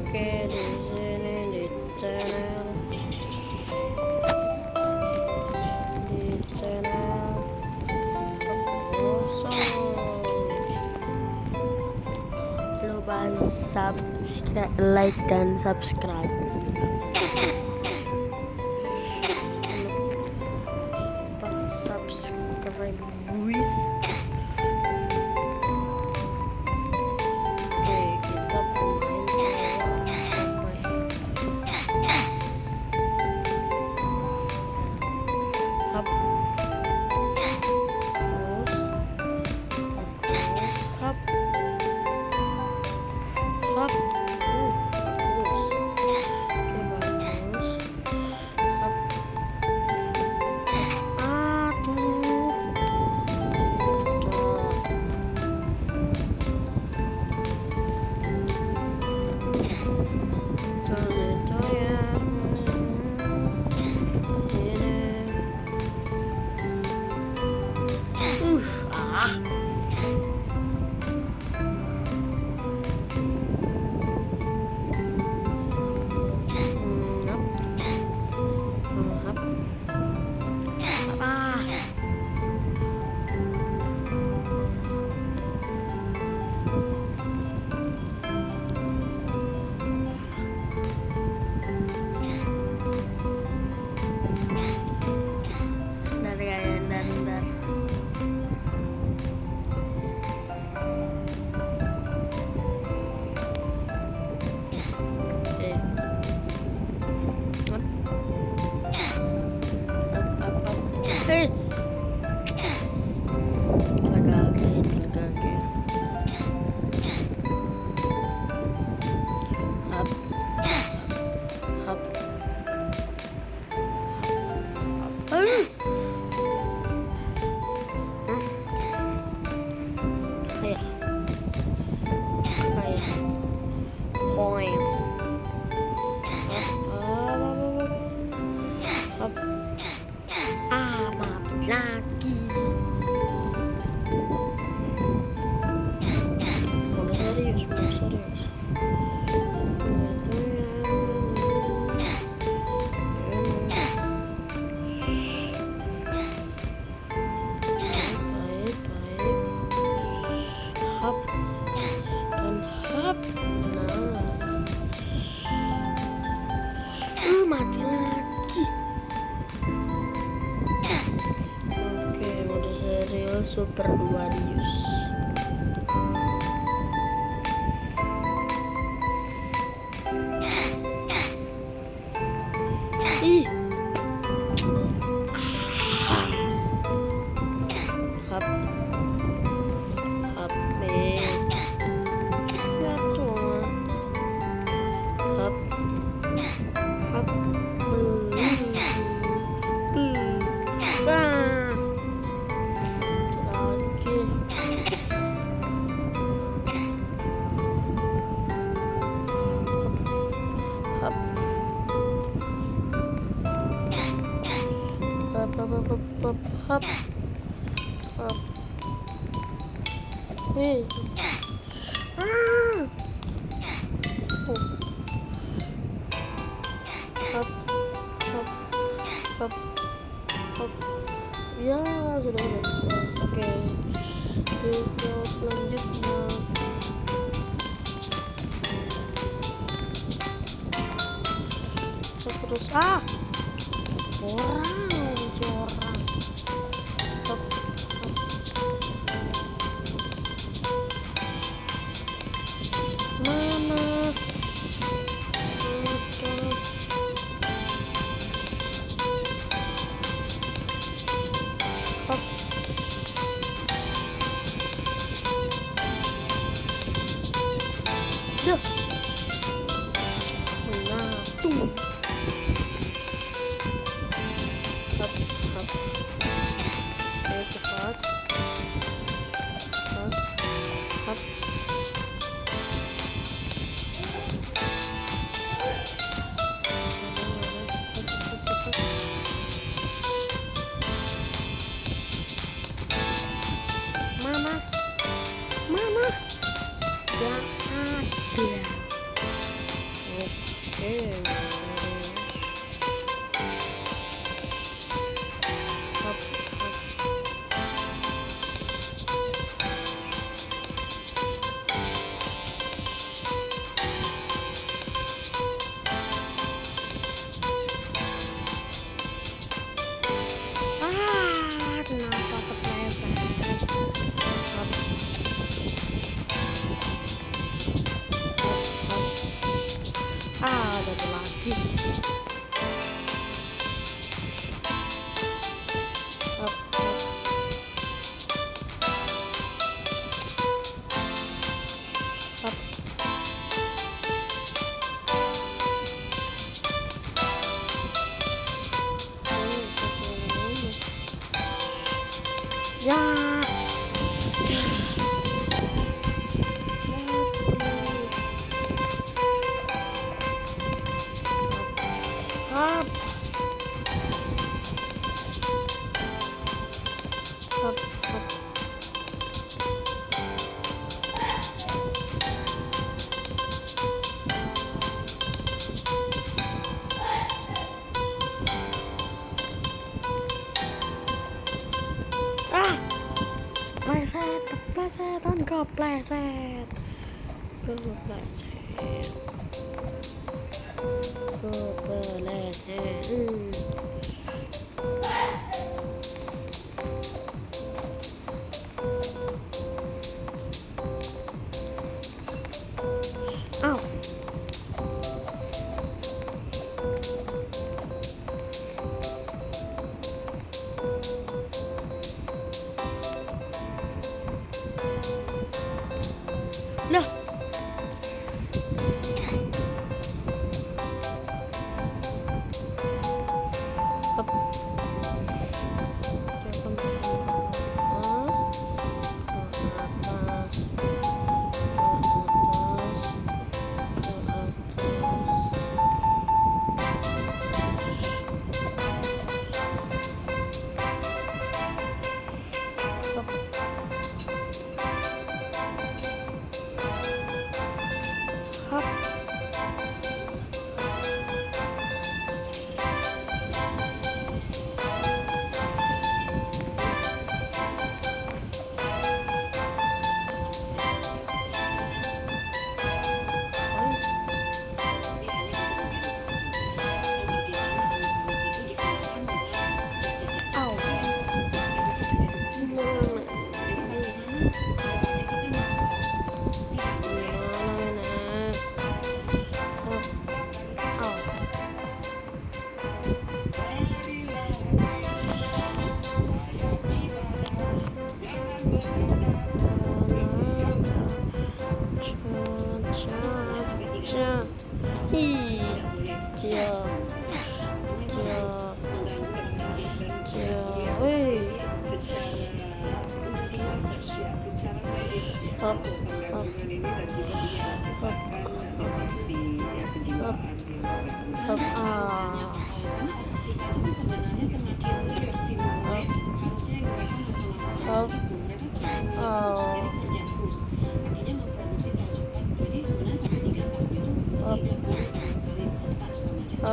Oke, di sini di channel kosong. Lupa subscribe, like dan subscribe. Lupa subscribe, guys. Oke, kita hap hap hap. Bagus. Oke, bagus. Hap. Aduh. Tuh ya. Ini. Ah. Bentar. Hei, lagi. Hap, hap. Ayah. Poing. Hap. Mati lagi. Udah serius. Baik. Hap dan hap. Mati lagi. Oke, mode serial Super Duarius. Ih. Hap. Ya tuh. Hap. Hap. Hei. Hap. Ya, sudah selesai. Oke. Video selanjutnya. Terus orang. Mana? Duh. Nah, tuh. Hap. Ayo cepat. Hap. Mana? Gak ada. Up, up, ya. Up, up, up. Ah, kepleset, keplesetan, kepleset, kepleset, kepleset. Ow. Loh. Up. Jangan ke atas, ke atas, ke atas, ke atas. Up. Up.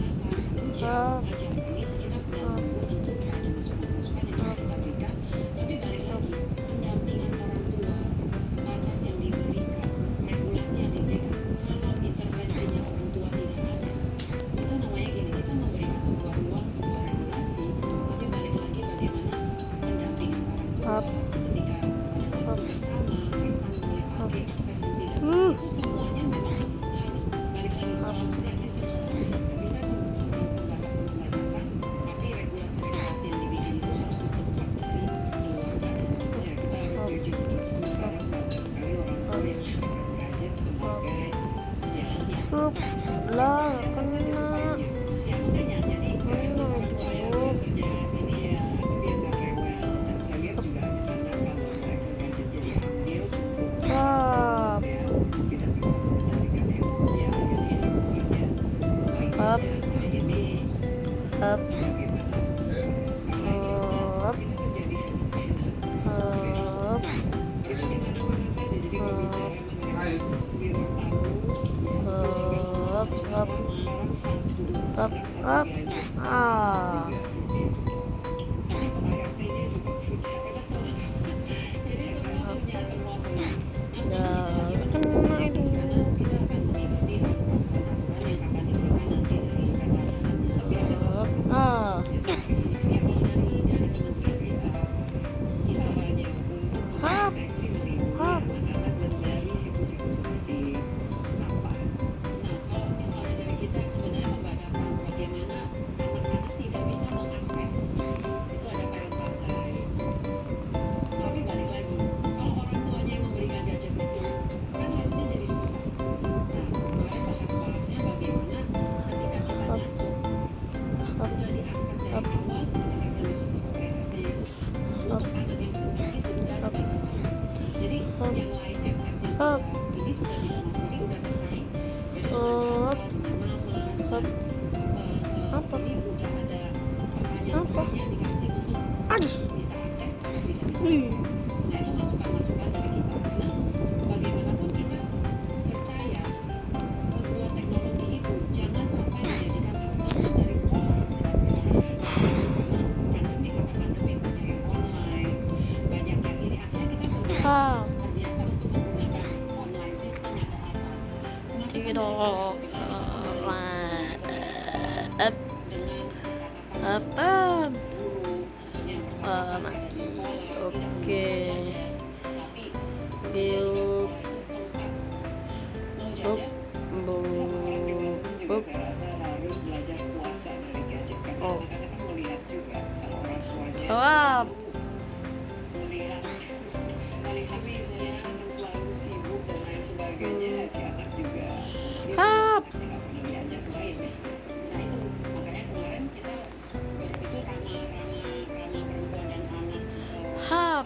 Ow. Lah, kena. Up, up, up, up. Ah. Up. Up. Up. Up. Apa? Apa? Aduh. Tidak. Apa? Mati. Oke. Build. Oh. Wow. Hap. Hap.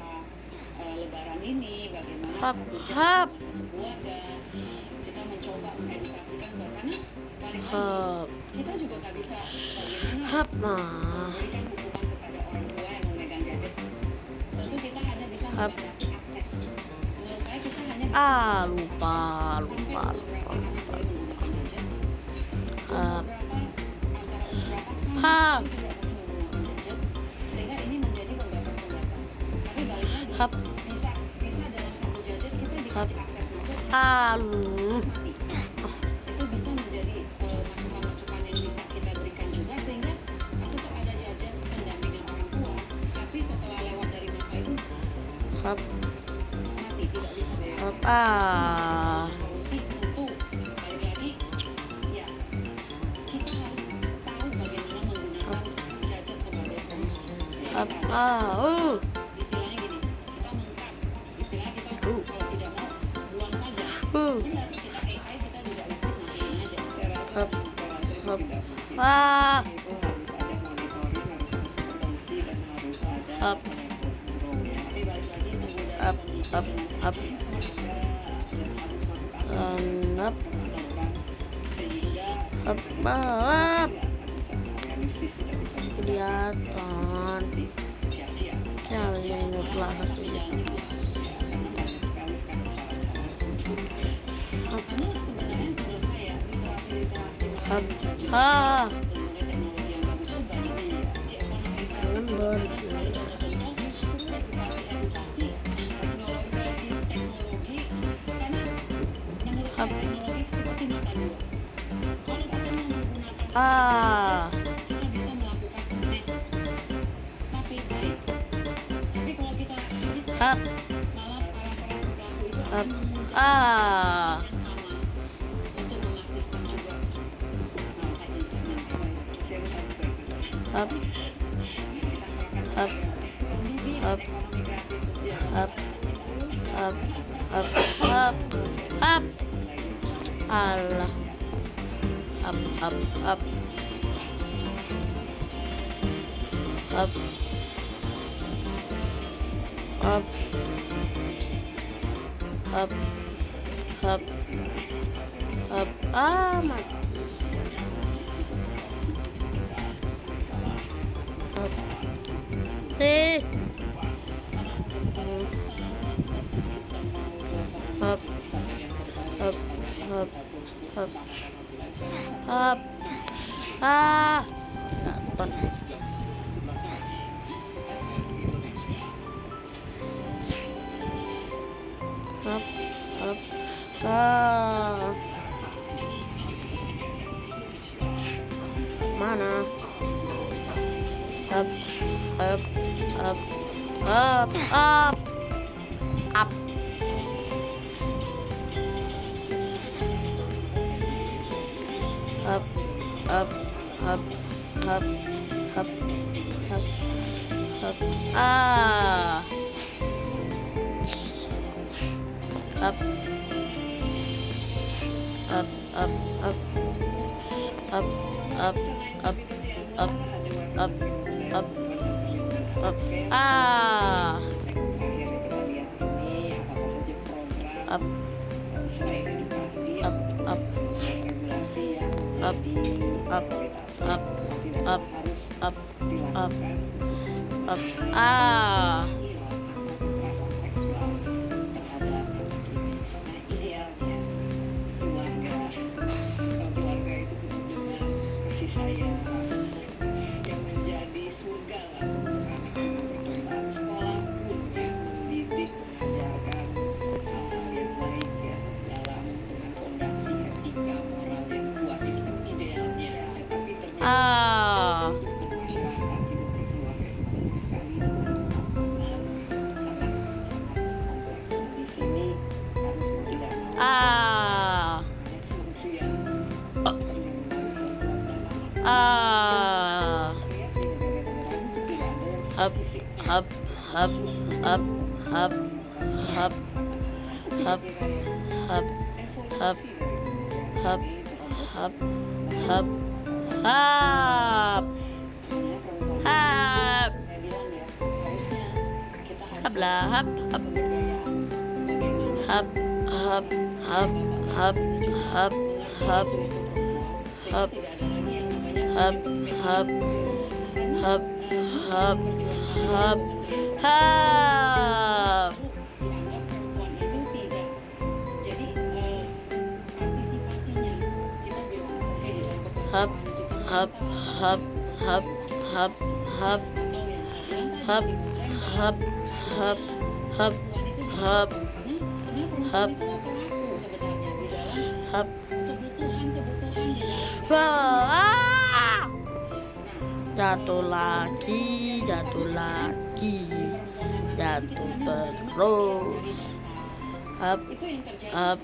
Lebaran ini bagaimana Hap. Hap. keluarga kita mencoba mengedukasikan karena paling Hap. kita juga nggak bisa bagaimana Hap. memberikan hukuman kepada orang tua yang memegang gadget. Tentu kita hanya bisa membatasi akses. Menurut saya kita hanya Lupa. Hap. Hap. Sehingga ini menjadi pembatas-pembatas. Tapi balik lagi, Hap. bisa dalam satu gadget kita dikasih akses masuk mati. Itu bisa menjadi masukan-masukan yang bisa kita berikan juga sehingga tetap ada gadget pendampingan orang tua. Tapi setelah lewat dari masa itu Hap. mati, tidak bisa bayar. Hap. Solusi tentu balik lagi ya kita harus tahu bagaimana menggunakan gadget sebagai solusi. Hap. Istilahnya gini, kita mengkat, istilahnya kita kalau tidak mau buang saja. Benar, kita AI kita juga listrik matiin aja. Saya rasa Hap. itu tidak Hap. itu harus ada monitoring, harus ada solusi dan harus ada Hap. tapi balik lagi tunggu dari Hap. pendidikan Hap. dan harus masuk akal Hap. pemasukan sehingga Hap. tidak bisa realistis, tidak bisa Kelihatan. sia-sia. Caranya mutlak. Tapi jangan tikus karena banyak sekali sekarang cara-cara karena sebenarnya menurut saya literasi Hap. melalui Hap. teknologi yang bagus itu banyak di ekonomi kreatif ada sekali contoh-contoh edukasi teknologi karena menurut saya teknologi seperti mata dua. Kalau kita menggunakan kita bisa melakukan tes tapi baik. Tapi kalau kita bisa Hap. malah para pelaku itu Hap. yang sama untuk memasifkan juga insight-insightnya. Hap. Hap. Hap. Hap. Hap. Hap. Hap. Hap. Allah. Hap. Hap. Hap. Hap. Hap. Hap. Hap. Hap. Mati. Hap. Hap. Hap. Hap. Hap. Hap. Gaton. Hap. Hap. Mana? Hap. Hap. Hap. Hap. Hap. Up. Up, up, up, up, up, up, up. Up, up, up, up, up. up, Selain up, aktivitas yang up, ada up, up, up. Ah. Ah, Segmen terakhir kita lihat ini apa saja program up, selain edukasi up, up, regulasi yang up, menjadi up, prioritas up, tidak up, harus up, dilakukan khusus untuk up. Ah, kekerasan seksual terhadap anak ini. Nah, idealnya keluarga, kalau keluarga itu penuh dengan kasih sayang yang menjadi surga lah untuk anak itu berkembang. Sekolah pun yang mendidik, mengajarkan hal-hal yang baik ya dalam dengan fondasi etika moral yang kuat itu kan idealnya. Tapi ternyata ah, masyarakat hidup berkeluarga itu banyak sekali tantangan sangat kompleks. Nah, di sini harus mau tidak mau ah, ada sesuatu yang perlindungan perempuan dan anak. ah. Lihat di negara-negara itu tidak ada yang Up, spesifik up, up, up, up, up, up, up, up, up, up, up, up, up. Saya bilang ya, harusnya kita harus Up lah, up, up, pemberdayaan bagaimana up, up, up, up, up, up, isu-isu perempuan sehingga up, tidak ada lagi yang namanya up, up, up, up, up, up. dianggap perempuan itu tidak jadi partisipasinya kita bilang oke di dalam Up, pekerjaan up, up, up, up, up, atau yang saya bilang up, tadi Ibu Sren up, up, up, perempuan itu up, karena sebenarnya perempuan up, itu pelaku sebenarnya di dalam up. kebutuhan di dalam Wah, nah jatuh lagi, jatuh lagi, jatuh terus. Up, itu yang terjadi up,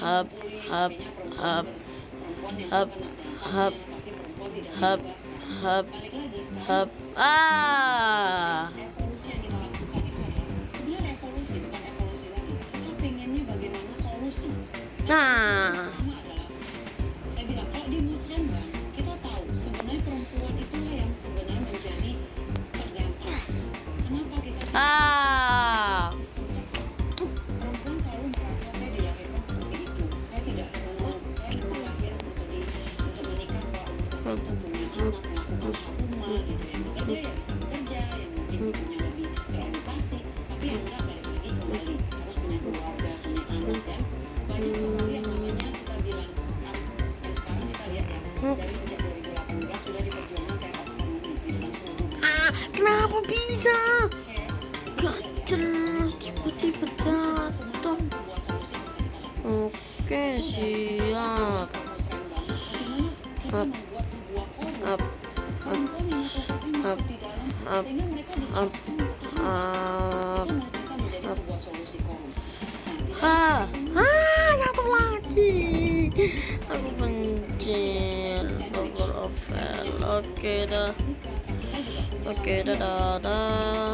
up, up, up, up, up, up, up, up. Ah, revolusi yang kita lakukan itu adalah sebenarnya revolusi bukan evolusi lagi kita pengennya bagaimana solusi nah, pertama adalah saya bilang kalau di muslimah kita tahu sebenarnya perempuan itulah yang sebenarnya menjadi terdampak kenapa kita ah, sistem cepat perempuan selalu merasa saya dilahirkan seperti itu saya tidak mau saya memang lahir untuk menikah setelah umur tertentu punya anak melakukan hal rumah gitu yang bekerja ya bisa bekerja yang mungkin punya lebih teredukasi tapi yang enggak balik lagi kembali harus punya keluarga punya anak dan banyak sekali yang namanya kita bilang dan sekarang kita lihat ya dari sejak 2018 sudah diperjuangkan kayak di dalam seluruh ah, kenapa bisa? care Gak jelas tiba-tiba jatuh. sebuah solusi yang bisa kita lakukan. Oke, siap. Bagaimana kita membuat sebuah forum Up, perempuan yang advokasi masuk di dalam up, sehingga mereka up, dipaksakan untuk terlibat. up. Itu bisa menjadi sebuah solusi forum. Nah, di dalam Ah, ah, jatuh lagi. Aku benci Lover of Hell. Oke dah, nikah, tapi saya juga punya oke dah, dah, dah.